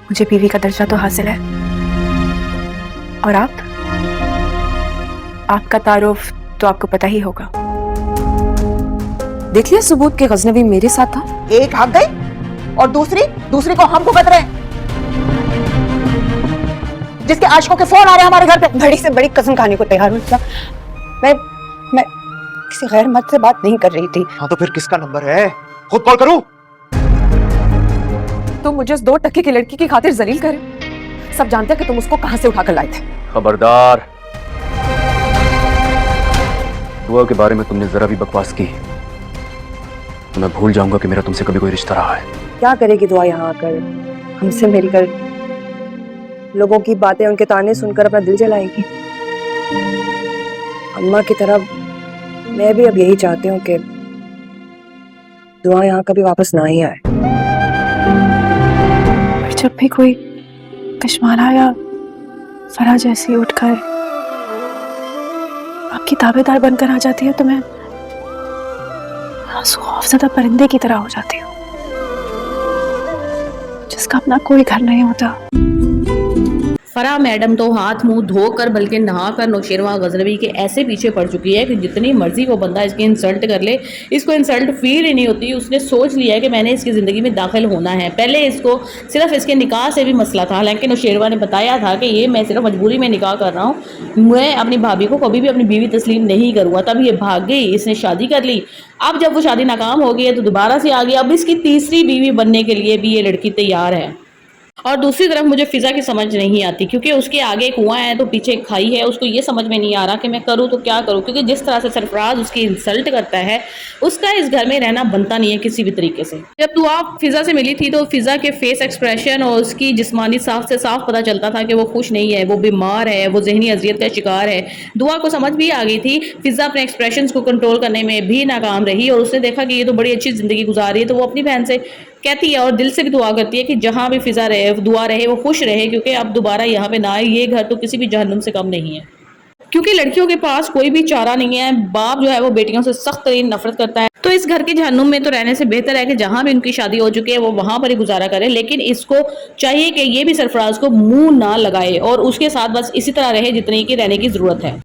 मुझे बीवी का दर्जा तो हासिल है, और आपका तारुफ तो आपको पता ही होगा। देख लिया सबूत के गजनवी मेरे साथ था। एक भाग गई और दूसरी को हम भुगत रहे हैं, जिसके आशिकों के फोन आ रहे हैं हमारे घर पे। बड़ी से बड़ी कसम खाने को तैयार हूँ। मैं किसी गैर मर्द से बात नहीं कर रही थी। हाँ तो फिर किसका नंबर है? खुद कॉल करूं? तुम मुझे उस 2 टके की लड़की की खातिर जलील करे। सब जानते हैं कि तुम उसको कहां से उठाकर लाए थे। खबरदार, दुआ के बारे में तुमने जरा भी बकवास की तो मैं भूल जाऊंगा कि मेरा तुमसे कभी कोई रिश्ता रहा है। क्या करेगी दुआ यहाँ आकर? हमसे मेरी कर लोगों की बातें, उनके ताने सुनकर अपना दिल जलाएगी। अम्मा की तरह मैं भी अब यही चाहती हूँ कि दुआ यहाँ कभी वापस ना ही आए। और जब भी कोई कश्माला या फरा जैसी उठकर आपकी ताबेदार बनकर आ जाती है तो मैं खौफज़दा परिंदे की तरह हो जाती हूँ, जिसका अपना कोई घर नहीं होता। फरा मैडम तो हाथ मुंह धोकर बल्कि नहाकर नौशेरवा गजनवी के ऐसे पीछे पड़ चुकी है कि जितनी मर्जी वो बंदा इसकी इंसल्ट कर ले, इसको इंसल्ट फील ही नहीं होती। उसने सोच लिया है कि मैंने इसकी ज़िंदगी में दाखिल होना है। पहले इसको सिर्फ इसके निकाह से भी मसला था, हालांकि नौशेरवा ने बताया था कि ये मैं सिर्फ मजबूरी में निकाह कर रहा हूँ, मैं अपनी भाभी को कभी भी अपनी बीवी तस्लीम नहीं करूँगा। तब ये भाग गई, इसने शादी कर ली। अब जब वो शादी नाकाम हो गई है तो दोबारा से आ गई। अब इसकी तीसरी बीवी बनने के लिए भी ये लड़की तैयार है। और दूसरी तरफ मुझे फिजा की समझ नहीं आती, क्योंकि उसके आगे कुआं है तो पीछे खाई है। उसको ये समझ में नहीं आ रहा कि मैं करूँ तो क्या करूँ, क्योंकि जिस तरह से सरफराज उसकी इंसल्ट करता है, उसका इस घर में रहना बनता नहीं है किसी भी तरीके से। जब दुआ फिजा से मिली थी तो फिजा के फेस एक्सप्रेशन और उसकी जिस्मानी साफ से साफ पता चलता था कि वो खुश नहीं है, वो बीमार है, वो जहनी अजियत का शिकार है। दुआ को समझ भी आ गई थी। फिजा अपने एक्सप्रेशन को कंट्रोल करने में भी नाकाम रही और उसने देखा कि ये तो बड़ी अच्छी जिंदगी गुजार रही है, तो वो अपनी बहन से कहती है और दिल से भी दुआ करती है कि जहाँ भी फिजा रहे, दुआ रहे, वो खुश रहे, क्योंकि अब दोबारा यहाँ पे ना आए। ये घर तो किसी भी जहन्नुम से कम नहीं है, क्योंकि लड़कियों के पास कोई भी चारा नहीं है। बाप जो है वो बेटियों से सख्त तरीन नफरत करता है। तो इस घर के जहन्नुम में तो रहने से बेहतर है कि जहाँ भी उनकी शादी हो चुकी है वो वहाँ पर ही गुजारा करे। लेकिन इसको चाहिए कि ये भी सरफराज को मुंह ना लगाए और उसके साथ बस इसी तरह रहे जितनी की रहने की जरूरत है।